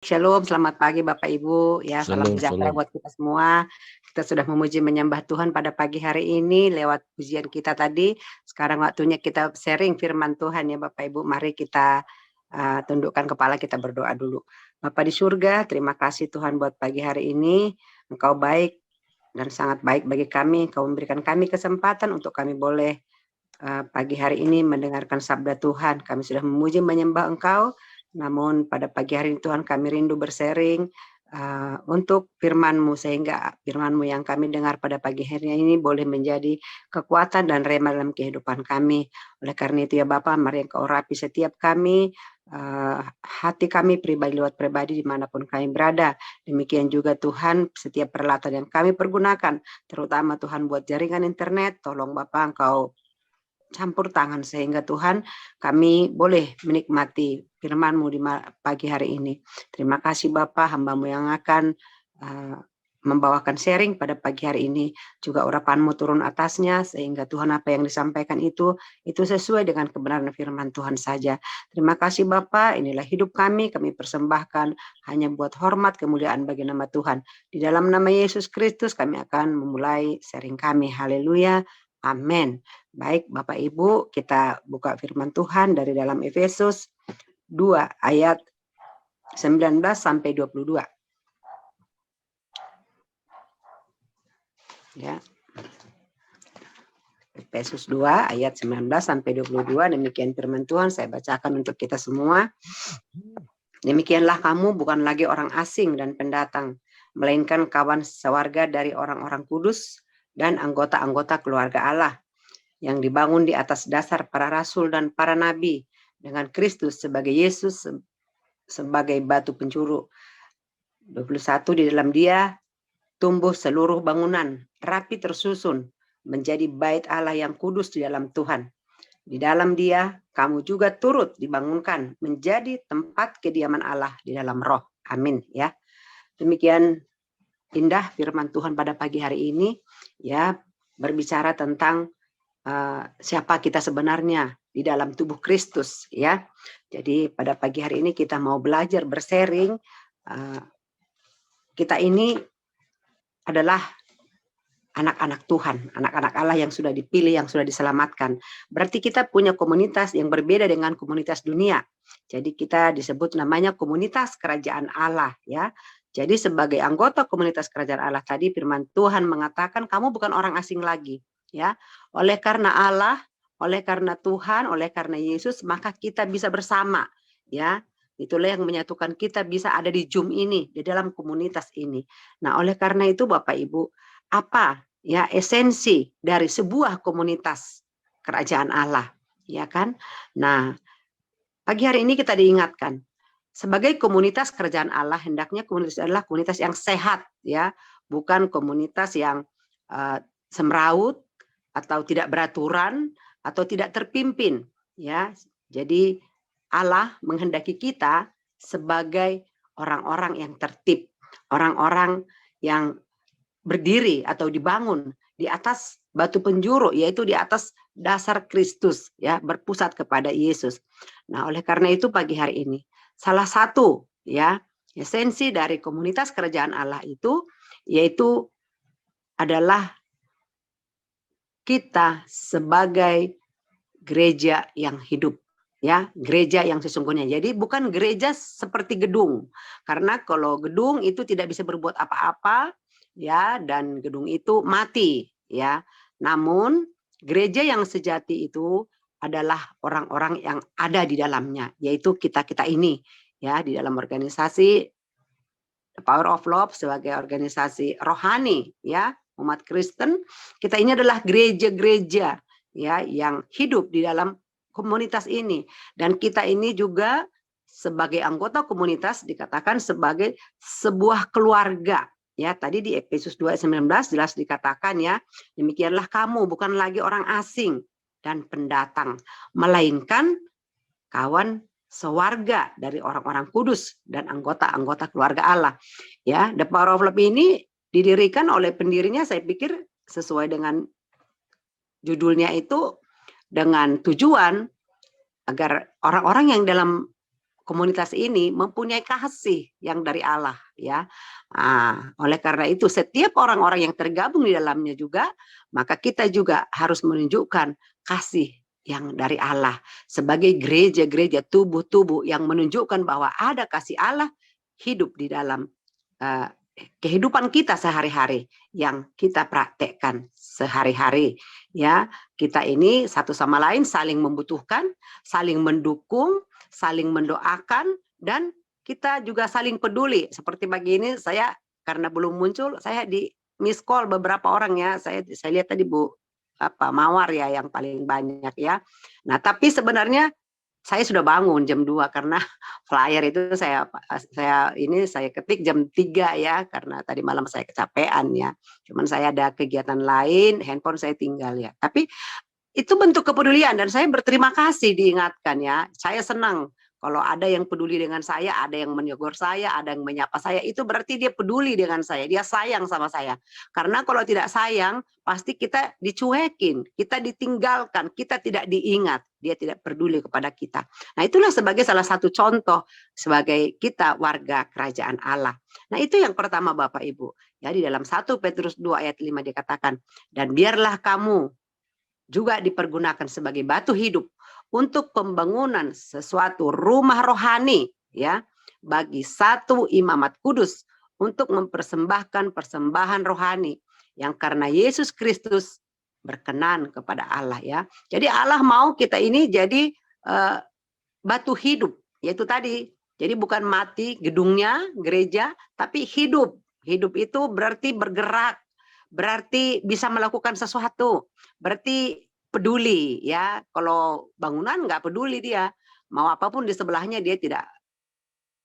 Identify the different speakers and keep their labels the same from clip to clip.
Speaker 1: Shalom, selamat pagi Bapak Ibu. Ya, salam
Speaker 2: Shalom,
Speaker 1: sejahtera
Speaker 2: shalom.
Speaker 1: buat kita semua. Kita sudah memuji menyembah Tuhan pada pagi hari ini lewat pujian kita tadi. Sekarang waktunya kita sharing firman Tuhan ya Bapak Ibu. Mari kita tundukkan kepala, kita berdoa dulu. Bapa di surga, terima kasih Tuhan buat pagi hari ini. Engkau baik dan sangat baik bagi kami. Engkau memberikan kami kesempatan untuk kami boleh pagi hari ini mendengarkan sabda Tuhan. Kami sudah memuji menyembah Engkau. Namun pada pagi hari ini Tuhan kami rindu bersharing untuk firman-Mu, sehingga firman-Mu yang kami dengar pada pagi hari ini boleh menjadi kekuatan dan rema dalam kehidupan kami. Oleh karena itu ya Bapa, mari Engkau urapi setiap kami, hati kami pribadi lewat pribadi dimanapun kami berada. Demikian juga Tuhan setiap peralatan yang kami pergunakan, terutama Tuhan buat jaringan internet, tolong Bapa Engkau campur tangan sehingga Tuhan kami boleh menikmati firman-Mu di pagi hari ini. Terima kasih Bapak, hamba-Mu yang akan membawakan sharing pada pagi hari ini. Juga urapan-Mu turun atasnya sehingga Tuhan apa yang disampaikan itu sesuai dengan kebenaran firman Tuhan saja. Terima kasih Bapak, inilah hidup kami persembahkan hanya buat hormat kemuliaan bagi nama Tuhan. Di dalam nama Yesus Kristus kami akan memulai sharing kami. Haleluya. Amin. Baik Bapak Ibu, kita buka firman Tuhan dari dalam Efesus 2 ayat 19 sampai 22. Ya. Efesus 2 ayat 19 sampai 22, demikian firman Tuhan saya bacakan untuk kita semua. Demikianlah kamu bukan lagi orang asing dan pendatang, melainkan kawan sewarga dari orang-orang kudus dan anggota-anggota keluarga Allah yang dibangun di atas dasar para rasul dan para nabi, dengan Kristus sebagai Yesus sebagai batu penjuru. 21, di dalam Dia tumbuh seluruh bangunan rapi tersusun menjadi bait Allah yang kudus di dalam Tuhan. Di dalam Dia kamu juga turut dibangunkan menjadi tempat kediaman Allah di dalam Roh. Amin ya. Demikian indah firman Tuhan pada pagi hari ini ya, berbicara tentang siapa kita sebenarnya di dalam tubuh Kristus ya. Jadi pada pagi hari ini kita mau belajar bersharing, kita ini adalah anak-anak Tuhan, anak-anak Allah yang sudah dipilih, yang sudah diselamatkan. Berarti kita punya komunitas yang berbeda dengan komunitas dunia. Jadi kita disebut namanya komunitas kerajaan Allah ya. Jadi sebagai anggota komunitas kerajaan Allah tadi, firman Tuhan mengatakan kamu bukan orang asing lagi ya. Oleh karena Allah, oleh karena Tuhan, oleh karena Yesus, maka kita bisa bersama ya. Itulah yang menyatukan kita bisa ada di Zoom ini, di dalam komunitas ini. Nah, oleh karena itu Bapak Ibu, apa ya esensi dari sebuah komunitas kerajaan Allah, ya kan? Nah, pagi hari ini kita diingatkan sebagai komunitas kerajaan Allah, hendaknya komunitas adalah komunitas yang sehat ya, bukan komunitas yang semraut atau tidak beraturan atau tidak terpimpin ya. Jadi Allah menghendaki kita sebagai orang-orang yang tertib, orang-orang yang berdiri atau dibangun di atas batu penjuru, yaitu di atas dasar Kristus ya, berpusat kepada Yesus. Nah, oleh karena itu pagi hari ini salah satu ya esensi dari komunitas kerajaan Allah itu yaitu adalah kita sebagai gereja yang hidup ya, gereja yang sesungguhnya. Jadi bukan gereja seperti gedung, karena kalau gedung itu tidak bisa berbuat apa-apa ya, dan gedung itu mati ya. Namun gereja yang sejati itu adalah orang-orang yang ada di dalamnya, yaitu kita-kita ini ya, di dalam organisasi The Power of Love sebagai organisasi rohani ya, umat Kristen. Kita ini adalah gereja-gereja ya yang hidup di dalam komunitas ini, dan kita ini juga sebagai anggota komunitas dikatakan sebagai sebuah keluarga ya. Tadi di Efesus 2:19 jelas dikatakan ya, demikianlah kamu bukan lagi orang asing dan pendatang, melainkan kawan sewarga dari orang-orang kudus dan anggota-anggota keluarga Allah ya. The Power of Love ini didirikan oleh pendirinya, saya pikir sesuai dengan judulnya itu, dengan tujuan agar orang-orang yang dalam komunitas ini mempunyai kasih yang dari Allah ya. Oleh karena itu setiap orang-orang yang tergabung di dalamnya juga, maka kita juga harus menunjukkan kasih yang dari Allah sebagai gereja-gereja tubuh-tubuh yang menunjukkan bahwa ada kasih Allah hidup di dalam uh, kehidupan kita sehari-hari yang kita praktekkan sehari-hari ya. Kita ini satu sama lain saling membutuhkan, saling mendukung, saling mendoakan, dan kita juga saling peduli. Seperti pagi ini saya karena belum muncul, saya di miss call beberapa orang ya. Saya lihat tadi Bu Mawar ya yang paling banyak ya. Nah, tapi sebenarnya saya sudah bangun jam 2 karena flyer itu saya ketik jam 3 ya karena tadi malam saya kecapean ya. Cuman saya ada kegiatan lain, handphone saya tinggal ya. Tapi itu bentuk kepedulian dan saya berterima kasih diingatkan ya. Saya senang kalau ada yang peduli dengan saya, ada yang menegur saya, ada yang menyapa saya, itu berarti dia peduli dengan saya, dia sayang sama saya. Karena kalau tidak sayang, pasti kita dicuekin, kita ditinggalkan, kita tidak diingat, dia tidak peduli kepada kita. Nah, itulah sebagai salah satu contoh sebagai kita warga kerajaan Allah. Nah, itu yang pertama Bapak Ibu. Jadi dalam 1 Petrus 2 ayat 5 dikatakan, dan biarlah kamu juga dipergunakan sebagai batu hidup untuk pembangunan sesuatu rumah rohani ya bagi satu imamat kudus untuk mempersembahkan persembahan rohani yang karena Yesus Kristus berkenan kepada Allah ya. Jadi Allah mau kita ini jadi batu hidup yaitu tadi. Jadi bukan mati gedungnya gereja tapi hidup. Hidup itu berarti bergerak, berarti bisa melakukan sesuatu, berarti peduli ya. Kalau bangunan nggak peduli dia, mau apapun di sebelahnya dia tidak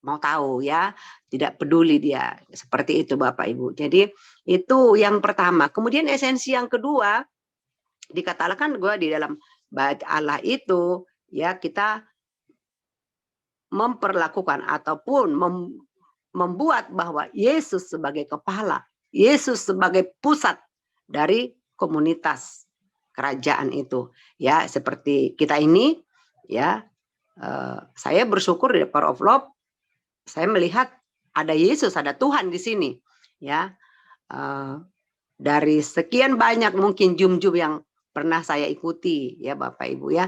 Speaker 1: mau tahu ya, tidak peduli dia. Seperti itu Bapak Ibu. Jadi itu yang pertama. Kemudian esensi yang kedua dikatakan gue di dalam bait Allah itu ya kita memperlakukan ataupun membuat bahwa Yesus sebagai kepala, Yesus sebagai pusat dari komunitas kerajaan itu. Ya, seperti kita ini ya, saya bersyukur di Power of Love, saya melihat ada Yesus, ada Tuhan di sini. Ya, dari sekian banyak mungkin Zoom-Zoom yang pernah saya ikuti ya Bapak Ibu ya,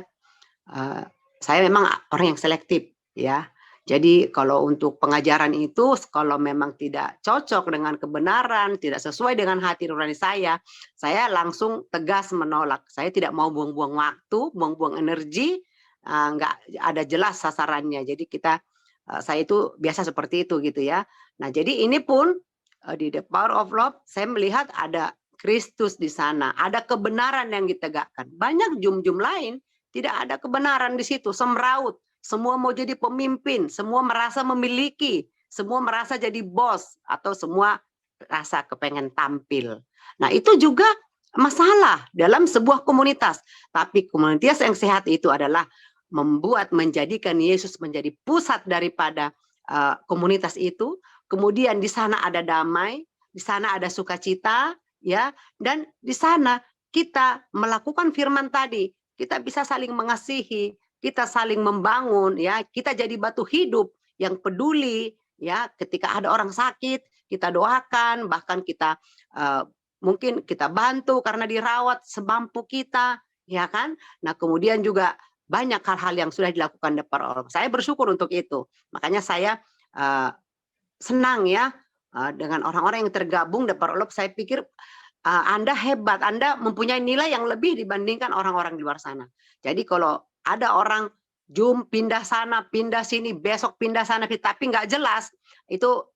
Speaker 1: saya memang orang yang selektif ya. Jadi kalau untuk pengajaran itu, kalau memang tidak cocok dengan kebenaran, tidak sesuai dengan hati nurani saya langsung tegas menolak. Saya tidak mau buang-buang waktu, buang-buang energi, nggak ada jelas sasarannya. Jadi saya itu biasa seperti itu gitu ya. Nah jadi ini pun di The Power of Love, saya melihat ada Kristus di sana, ada kebenaran yang ditegakkan. Banyak jum-jum lain tidak ada kebenaran di situ, semraut. Semua mau jadi pemimpin, semua merasa memiliki, semua merasa jadi bos, atau semua rasa kepengen tampil. Nah itu juga masalah dalam sebuah komunitas. Tapi komunitas yang sehat itu adalah menjadikan Yesus menjadi pusat daripada komunitas itu. Kemudian di sana ada damai, di sana ada sukacita, ya, dan di sana kita melakukan firman tadi. Kita bisa saling mengasihi, kita saling membangun ya, kita jadi batu hidup yang peduli ya. Ketika ada orang sakit kita doakan, bahkan kita mungkin kita bantu karena dirawat semampu kita ya kan. Nah kemudian juga banyak hal-hal yang sudah dilakukan saya bersyukur untuk itu. Makanya saya senang ya dengan orang-orang yang tergabung saya pikir Anda hebat, Anda mempunyai nilai yang lebih dibandingkan orang-orang di luar sana. Jadi kalau ada orang Zoom pindah sana, pindah sini, besok pindah sana, tapi nggak jelas, itu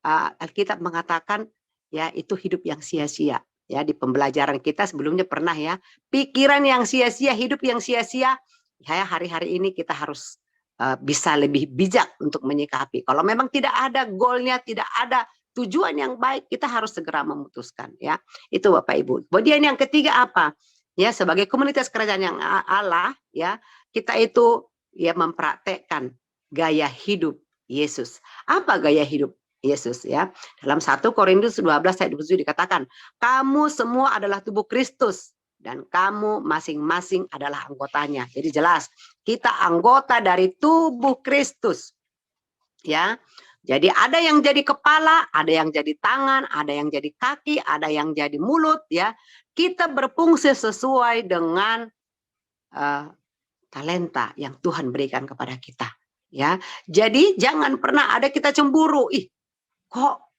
Speaker 1: Alkitab mengatakan ya itu hidup yang sia-sia. Ya di pembelajaran kita sebelumnya pernah ya, pikiran yang sia-sia, hidup yang sia-sia. Ya hari-hari ini kita harus bisa lebih bijak untuk menyikapi. Kalau memang tidak ada goalnya, tidak ada tujuan yang baik, kita harus segera memutuskan ya. Itu Bapak Ibu. Kemudian yang ketiga apa? Ya sebagai komunitas kerajaan yang Allah ya, kita itu ya mempraktekkan gaya hidup Yesus. Apa gaya hidup Yesus ya? Dalam 1 Korintus 12 ayat 27 dikatakan, kamu semua adalah tubuh Kristus dan kamu masing-masing adalah anggotanya. Jadi jelas, kita anggota dari tubuh Kristus. ya. Jadi ada yang jadi kepala, ada yang jadi tangan, ada yang jadi kaki, ada yang jadi mulut, ya. Kita berfungsi sesuai dengan uh, talenta yang Tuhan berikan kepada kita, ya. Jadi jangan pernah ada kita cemburu, ih kok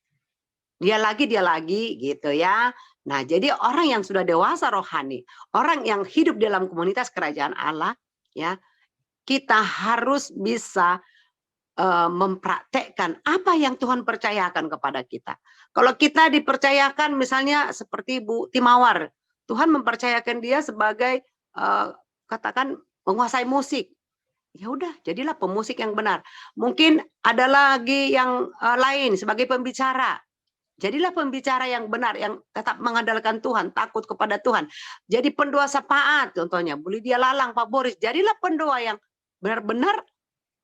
Speaker 1: dia lagi gitu ya. Nah, jadi orang yang sudah dewasa rohani, orang yang hidup dalam komunitas kerajaan Allah, ya, kita harus bisa mempraktekkan apa yang Tuhan percayakan kepada kita. Kalau kita dipercayakan misalnya seperti Bu Timawar, Tuhan mempercayakan dia sebagai katakan menguasai musik. Ya udah, jadilah pemusik yang benar. Mungkin ada lagi yang lain sebagai pembicara. Jadilah pembicara yang benar, yang tetap mengandalkan Tuhan, takut kepada Tuhan. Jadi pendoa syafaat contohnya, Bu Lydia Lalang, Pak Boris, jadilah pendoa yang benar-benar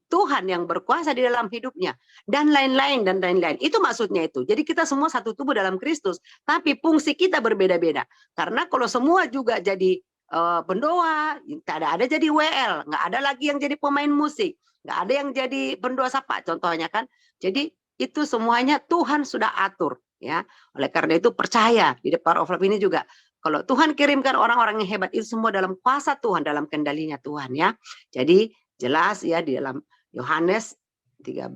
Speaker 1: Tuhan yang berkuasa di dalam hidupnya, dan lain-lain dan lain-lain. Itu maksudnya itu. Jadi kita semua satu tubuh dalam Kristus, tapi fungsi kita berbeda-beda. Karena kalau semua juga jadi pendoa, tidak ada jadi WL, nggak ada lagi yang jadi pemain musik, nggak ada yang jadi pendoa sapa contohnya kan. Jadi itu semuanya Tuhan sudah atur, ya. Oleh karena itu percaya di The Power of Love ini juga. Kalau Tuhan kirimkan orang-orang yang hebat itu semua dalam kuasa Tuhan, dalam kendalinya Tuhan, ya. Jadi jelas ya di dalam Yohanes 13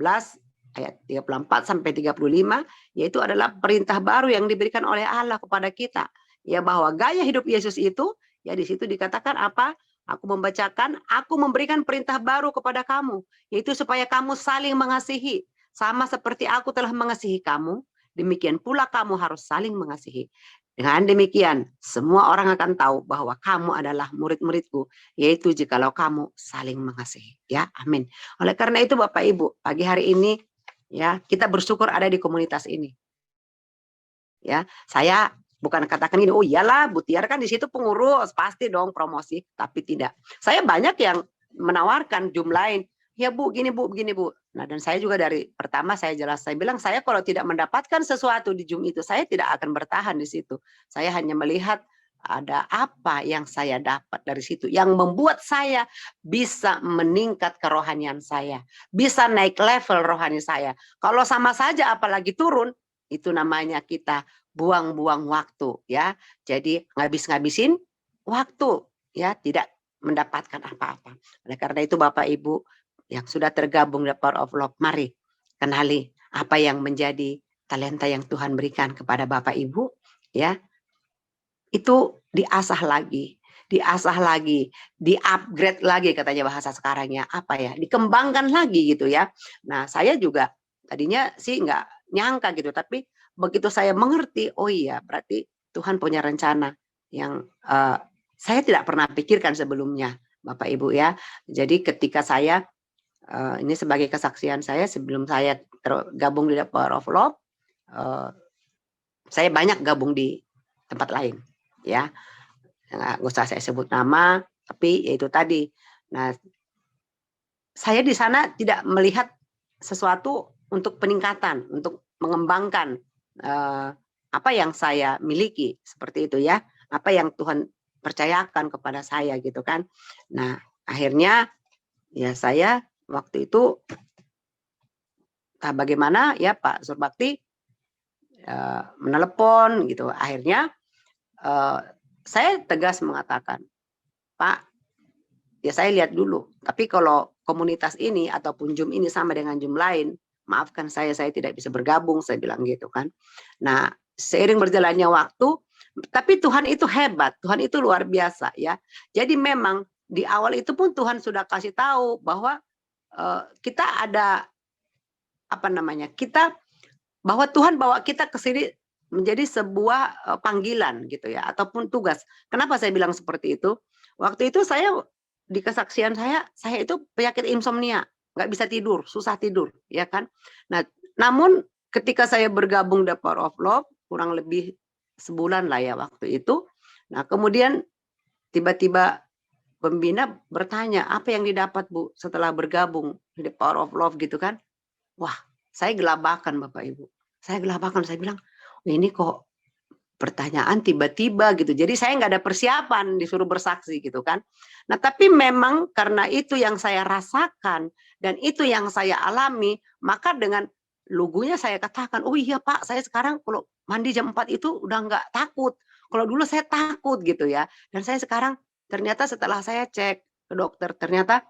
Speaker 1: ayat 34 sampai 35, yaitu adalah perintah baru yang diberikan oleh Allah kepada kita. Ya, bahwa gaya hidup Yesus itu, ya di situ dikatakan apa? Aku membacakan, aku memberikan perintah baru kepada kamu, yaitu supaya kamu saling mengasihi. Sama seperti aku telah mengasihi kamu, demikian pula kamu harus saling mengasihi. Dengan demikian, semua orang akan tahu bahwa kamu adalah murid-muridku, yaitu jikalau kamu saling mengasihi. Ya, amin. Oleh karena itu Bapak Ibu, pagi hari ini ya kita bersyukur ada di komunitas ini. Ya, saya bukan katakan ini, oh iyalah Bu Tiar kan di situ pengurus, pasti dong promosi, tapi tidak. Saya banyak yang menawarkan jumlahin, ya Bu, gini Bu, begini Bu. Nah, dan saya juga dari pertama saya jelas, saya bilang saya kalau tidak mendapatkan sesuatu di Zoom itu, saya tidak akan bertahan di situ. Saya hanya melihat ada apa yang saya dapat dari situ, yang membuat saya bisa meningkat kerohanian saya, bisa naik level rohani saya. Kalau sama saja apalagi turun, itu namanya kita buang-buang waktu, ya. Jadi ngabis-ngabisin waktu, ya, tidak mendapatkan apa-apa. Oleh karena itu Bapak Ibu yang sudah tergabung di Power of Love, mari kenali apa yang menjadi talenta yang Tuhan berikan kepada Bapak Ibu, ya. Itu diasah lagi, di-upgrade lagi katanya bahasa sekarangnya, apa ya? Dikembangkan lagi gitu ya. Nah, saya juga tadinya sih nggak nyangka gitu, tapi begitu saya mengerti, oh iya berarti Tuhan punya rencana yang saya tidak pernah pikirkan sebelumnya, Bapak Ibu ya. Jadi ketika saya ini sebagai kesaksian saya sebelum saya tergabung di The Power of Love, saya banyak gabung di tempat lain, ya. Nggak usah saya sebut nama, tapi ya itu tadi. Nah, saya di sana tidak melihat sesuatu untuk peningkatan, untuk mengembangkan apa yang saya miliki, seperti itu ya. Apa yang Tuhan percayakan kepada saya gitu kan. Nah, akhirnya ya saya waktu itu bagaimana ya Pak Surbakti menelepon gitu. Akhirnya saya tegas mengatakan, Pak, ya saya lihat dulu. Tapi kalau komunitas ini ataupun Zoom ini sama dengan Zoom lain, maafkan saya tidak bisa bergabung, saya bilang gitu kan. Nah, seiring berjalannya waktu, tapi Tuhan itu hebat, Tuhan itu luar biasa ya. Jadi memang di awal itu pun Tuhan sudah kasih tahu bahwa kita ada apa namanya? Kita bahwa Tuhan bawa kita ke sini menjadi sebuah panggilan gitu ya ataupun tugas. Kenapa saya bilang seperti itu? Waktu itu saya di kesaksian saya itu penyakit insomnia, nggak bisa tidur, susah tidur, ya kan. Nah, namun ketika saya bergabung The Power of Love kurang lebih sebulan lah ya waktu itu. Nah, kemudian tiba-tiba pembina bertanya, apa yang didapat Bu setelah bergabung di The Power of Love gitu kan? Wah, saya gelabakan Bapak Ibu. Saya gelabakan, saya bilang, ini kok pertanyaan tiba-tiba gitu. Jadi saya nggak ada persiapan disuruh bersaksi gitu kan. Nah tapi memang karena itu yang saya rasakan dan itu yang saya alami, maka dengan lugunya saya katakan, oh iya Pak, saya sekarang kalau mandi jam 4 itu udah nggak takut. Kalau dulu saya takut gitu ya. Dan saya sekarang ternyata setelah saya cek ke dokter, ternyata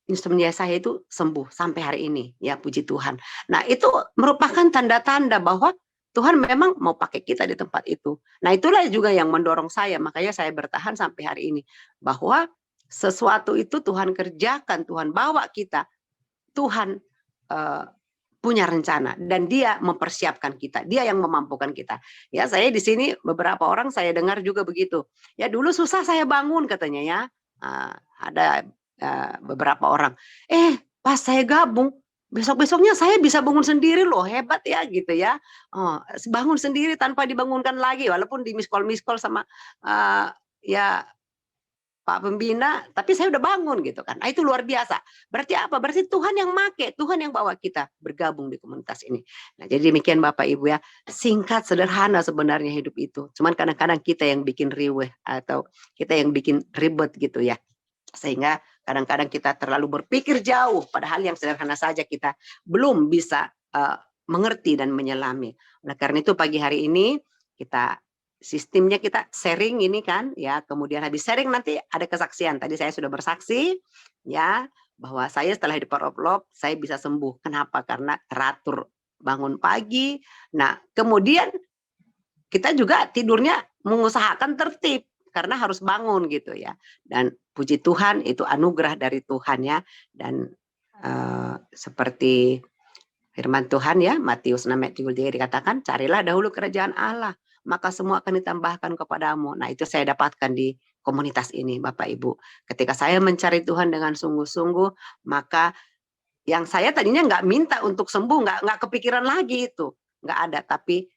Speaker 1: insomnia saya itu sembuh sampai hari ini, ya puji Tuhan. Nah itu merupakan tanda-tanda bahwa Tuhan memang mau pakai kita di tempat itu. Nah itulah juga yang mendorong saya, makanya saya bertahan sampai hari ini. Bahwa sesuatu itu Tuhan kerjakan, Tuhan bawa kita, Tuhan uh, punya rencana dan Dia mempersiapkan kita, Dia yang memampukan kita. Ya saya di sini beberapa orang saya dengar juga begitu. Ya dulu susah saya bangun katanya ya. Ada beberapa orang. Pas saya gabung, besok-besoknya saya bisa bangun sendiri loh, hebat ya gitu ya. Bangun sendiri tanpa dibangunkan lagi, walaupun di miskol sama ya Pak Pembina, tapi saya udah bangun gitu kan. Nah, itu luar biasa. Berarti apa? Berarti Tuhan yang make, Tuhan yang bawa kita bergabung di komunitas ini. Nah, jadi demikian Bapak Ibu ya. Singkat, sederhana sebenarnya hidup itu. Cuman kadang-kadang kita yang bikin riweh atau kita yang bikin ribet gitu ya. Sehingga kadang-kadang kita terlalu berpikir jauh, padahal yang sederhana saja kita belum bisa mengerti dan menyelami. Oleh karena itu pagi hari ini kita sistemnya kita sharing ini kan ya, kemudian habis sharing nanti ada kesaksian. Tadi saya sudah bersaksi ya bahwa saya setelah di Power of Love saya bisa sembuh. Kenapa? Karena teratur bangun pagi. Nah, kemudian kita juga tidurnya mengusahakan tertib karena harus bangun gitu ya. Dan puji Tuhan itu anugerah dari Tuhan ya. Dan seperti firman Tuhan ya, Matius 6 ayat 33 dikatakan, carilah dahulu kerajaan Allah, maka semua akan ditambahkan kepadamu. Nah itu saya dapatkan di komunitas ini Bapak Ibu. Ketika saya mencari Tuhan dengan sungguh-sungguh, maka yang saya tadinya nggak minta untuk sembuh, nggak kepikiran lagi itu. Nggak ada, tapi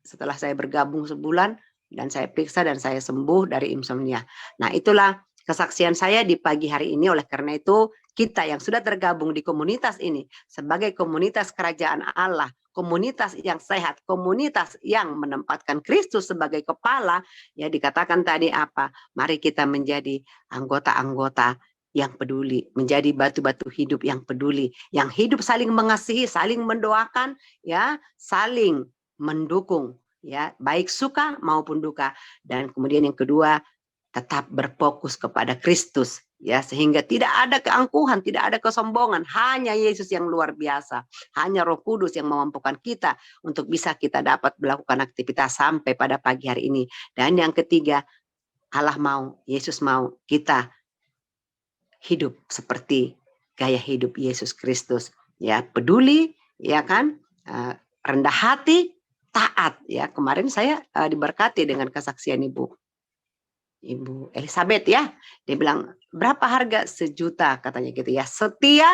Speaker 1: setelah saya bergabung sebulan, dan saya periksa dan saya sembuh dari insomnia. Nah itulah kesaksian saya di pagi hari ini. Oleh karena itu kita yang sudah tergabung di komunitas ini sebagai komunitas kerajaan Allah, komunitas yang sehat, komunitas yang menempatkan Kristus sebagai kepala, ya dikatakan tadi apa? Mari kita menjadi anggota-anggota yang peduli, menjadi batu-batu hidup yang peduli, yang hidup saling mengasihi, saling mendoakan, ya, saling mendukung, ya, baik suka maupun duka. Dan kemudian yang kedua, tetap berfokus kepada Kristus, ya, sehingga tidak ada keangkuhan, tidak ada kesombongan, hanya Yesus yang luar biasa, hanya Roh Kudus yang memampukan kita untuk bisa kita dapat melakukan aktivitas sampai pada pagi hari ini. Dan yang ketiga, Allah mau, Yesus mau kita hidup seperti gaya hidup Yesus Kristus, ya, peduli, ya kan, rendah hati, taat, ya. Kemarin saya diberkati dengan kesaksian Ibu Elizabeth ya, dia bilang berapa harga 1 juta katanya gitu ya, setia,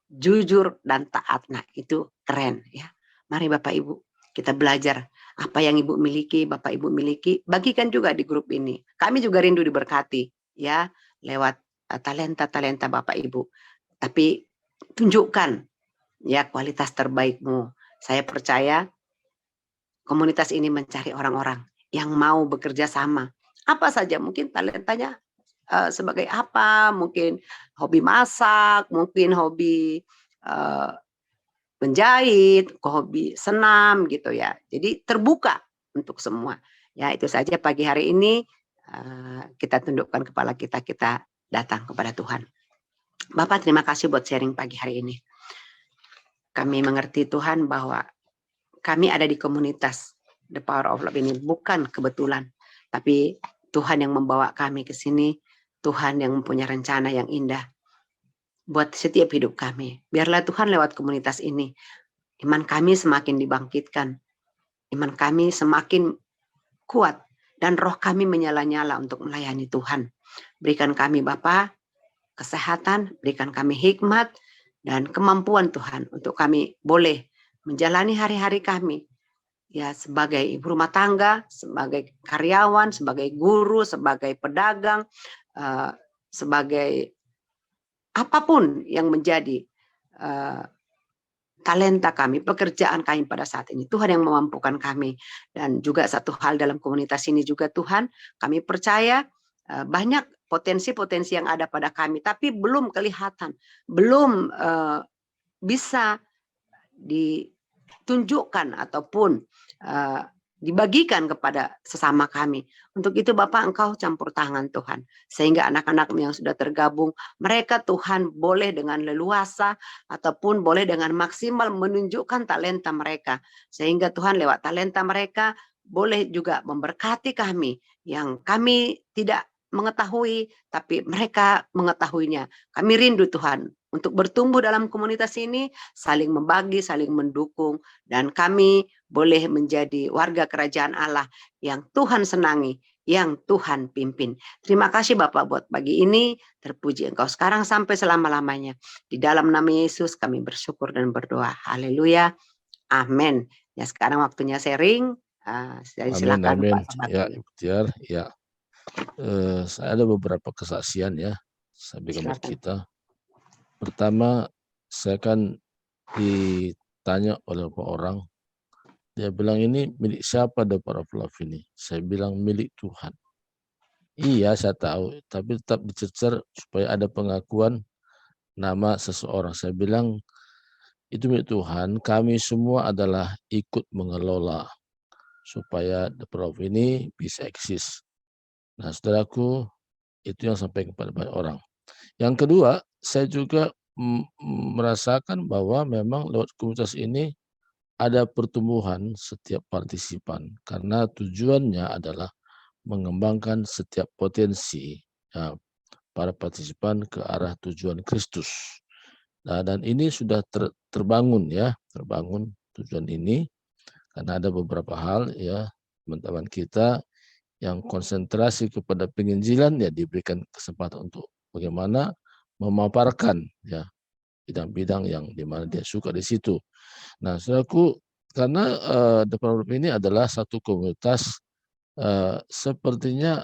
Speaker 1: jujur dan taat. Nah itu keren ya. Mari Bapak Ibu kita belajar apa yang Ibu miliki, Bapak Ibu miliki, bagikan juga di grup ini. Kami juga rindu diberkati ya lewat talenta-talenta Bapak Ibu. Tapi tunjukkan ya kualitas terbaikmu. Saya percaya komunitas ini mencari orang-orang yang mau bekerja sama. Apa saja, mungkin talentanya sebagai apa, mungkin hobi masak, mungkin hobi menjahit, hobi senam gitu ya. Jadi terbuka untuk semua. Ya itu saja pagi hari ini kita tundukkan kepala kita datang kepada Tuhan. Bapak terima kasih buat sharing pagi hari ini. Kami mengerti Tuhan bahwa kami ada di komunitas The Power of Love ini bukan kebetulan, tapi Tuhan yang membawa kami ke sini, Tuhan yang mempunyai rencana yang indah buat setiap hidup kami. Biarlah Tuhan lewat komunitas ini, iman kami semakin dibangkitkan, iman kami semakin kuat, dan roh kami menyala-nyala untuk melayani Tuhan. Berikan kami Bapa kesehatan, berikan kami hikmat dan kemampuan Tuhan untuk kami boleh menjalani hari-hari kami ya sebagai ibu rumah tangga, sebagai karyawan, sebagai guru, sebagai pedagang, sebagai apapun yang menjadi talenta kami, pekerjaan kami pada saat ini. Tuhan yang memampukan kami. Dan juga satu hal dalam komunitas ini juga Tuhan, kami percaya banyak potensi-potensi yang ada pada kami, tapi belum kelihatan, belum bisa ditunjukkan ataupun dibagikan kepada sesama kami. Untuk itu Bapak, Engkau campur tangan Tuhan. Sehingga anak-anak yang sudah tergabung, mereka Tuhan boleh dengan leluasa ataupun boleh dengan maksimal menunjukkan talenta mereka. Sehingga Tuhan lewat talenta mereka boleh juga memberkati kami yang kami tidak mengetahui, tapi mereka mengetahuinya. Kami rindu Tuhan untuk bertumbuh dalam komunitas ini, saling membagi, saling mendukung, dan kami boleh menjadi warga kerajaan Allah yang Tuhan senangi, yang Tuhan pimpin. Terima kasih Bapak buat pagi ini, terpuji Engkau sekarang sampai selama-lamanya. Di dalam nama Yesus kami bersyukur dan berdoa. Haleluya. Amin. Ya, sekarang waktunya sharing. Jadi
Speaker 2: Amin,
Speaker 1: silakan
Speaker 2: amin.
Speaker 1: Pak Sabat.
Speaker 2: Ya, Ibu Tiar, ya. Saya ada beberapa kesaksian ya, saya berikan buat
Speaker 1: Silakan.
Speaker 2: kita. Pertama, saya kan ditanya oleh beberapa orang, dia bilang ini milik siapa The Power of Love ini? Saya bilang milik Tuhan. Iya, saya tahu, tapi tetap dicecer supaya ada pengakuan nama seseorang. Saya bilang itu milik Tuhan, kami semua adalah ikut mengelola supaya The Power of ini bisa eksis. Nah, saudaraku, itu yang sampai kepada banyak orang. Yang kedua, saya juga merasakan bahwa memang lewat komunitas ini ada pertumbuhan setiap partisipan karena tujuannya adalah mengembangkan setiap potensi ya, para partisipan ke arah tujuan Kristus. Nah, dan ini sudah terbangun ya, terbangun tujuan ini karena ada beberapa hal ya teman-teman kita yang konsentrasi kepada penginjilan ya diberikan kesempatan untuk bagaimana memaparkan ya bidang-bidang yang dimana dia suka di situ. Nah, saudaraku, karena The Power Group ini adalah satu komunitas sepertinya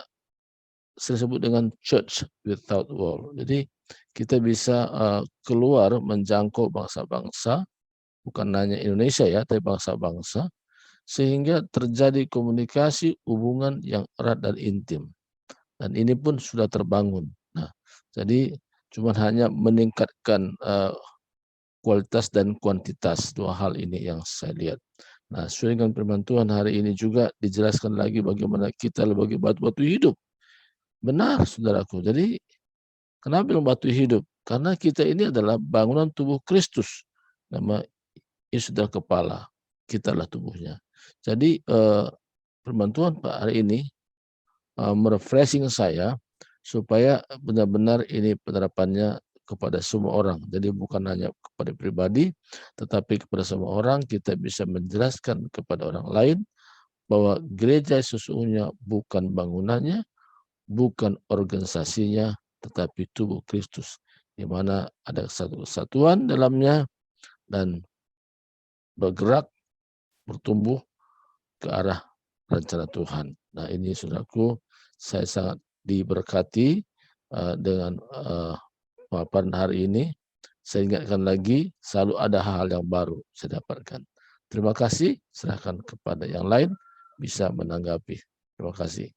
Speaker 2: saya sebut dengan church without wall. Jadi kita bisa keluar menjangkau bangsa-bangsa, bukan hanya Indonesia ya, tapi bangsa-bangsa, sehingga terjadi komunikasi hubungan yang erat dan intim. Dan ini pun sudah terbangun. Nah, jadi cuma hanya meningkatkan kualitas dan kuantitas, dua hal ini yang saya lihat. Nah, sesuai dengan firman Tuhan hari ini juga dijelaskan lagi bagaimana kita sebagai batu-batu hidup. Benar, saudaraku. Jadi, kenapa bilang batu hidup? Karena kita ini adalah bangunan tubuh Kristus. Nama Yesus adalah kepala, kita adalah tubuhnya. Jadi, firman Tuhan Pak hari ini merefreshing saya supaya benar-benar ini penerapannya kepada semua orang. Jadi bukan hanya kepada pribadi, tetapi kepada semua orang kita bisa menjelaskan kepada orang lain bahwa gereja sesungguhnya bukan bangunannya, bukan organisasinya, tetapi tubuh Kristus, di mana ada satu kesatuan dalamnya dan bergerak, bertumbuh ke arah rencana Tuhan. Nah, ini saudaraku, saya sangat diberkati dengan paparan hari ini. Saya ingatkan lagi, selalu ada hal yang baru saya dapatkan. Terima kasih, serahkan kepada yang lain bisa menanggapi. Terima kasih.